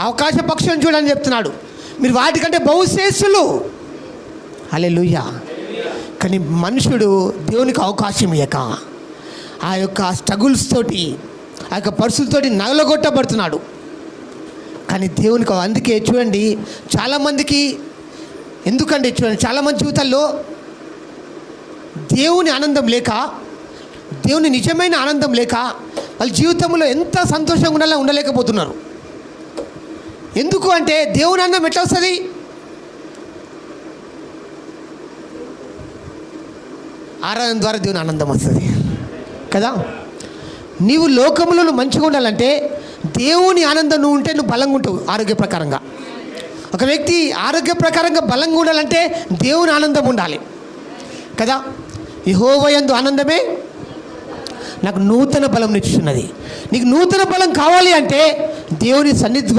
ఆకాశ పక్షులను చూడని చెప్తున్నాడు. మీరు వాటికంటే బహుశ్రేష్ఠులు. హల్లెలూయా. కానీ మనుషుడు దేవునికి అవకాశం ఇయ్యక ఆ యొక్క స్ట్రగుల్స్ తోటి, ఆ యొక్క పరిస్థితులతోటి నగలగొట్టబడుతున్నాడు. కానీ దేవునికి అందుకే చూడండి, చాలామందికి ఎందుకంటే చూడండి, చాలామంది జీవితాల్లో దేవుని ఆనందం లేక, దేవుని నిజమైన ఆనందం లేక వాళ్ళ జీవితంలో ఎంత సంతోషంగా ఉండాలో ఉండలేకపోతున్నారు. ఎందుకు అంటే దేవుని ఆనందం ఎట్లా వస్తుంది? ఆరాధన ద్వారా దేవుని ఆనందం వస్తుంది కదా. నీవు లోకంలో నువ్వు మంచిగా ఉండాలంటే దేవుని ఆనందం నువ్వు ఉంటే నువ్వు బలంగా ఉంటావు. ఆరోగ్య ప్రకారంగా ఒక వ్యక్తి ఆరోగ్య ప్రకారంగా బలంగా ఉండాలంటే దేవుని ఆనందం ఉండాలి కదా. యెహోవా యందు ఆనందమే నాకు నూతన బలం నిచ్చున్నది. నీకు నూతన బలం కావాలి అంటే దేవుని సన్నిధి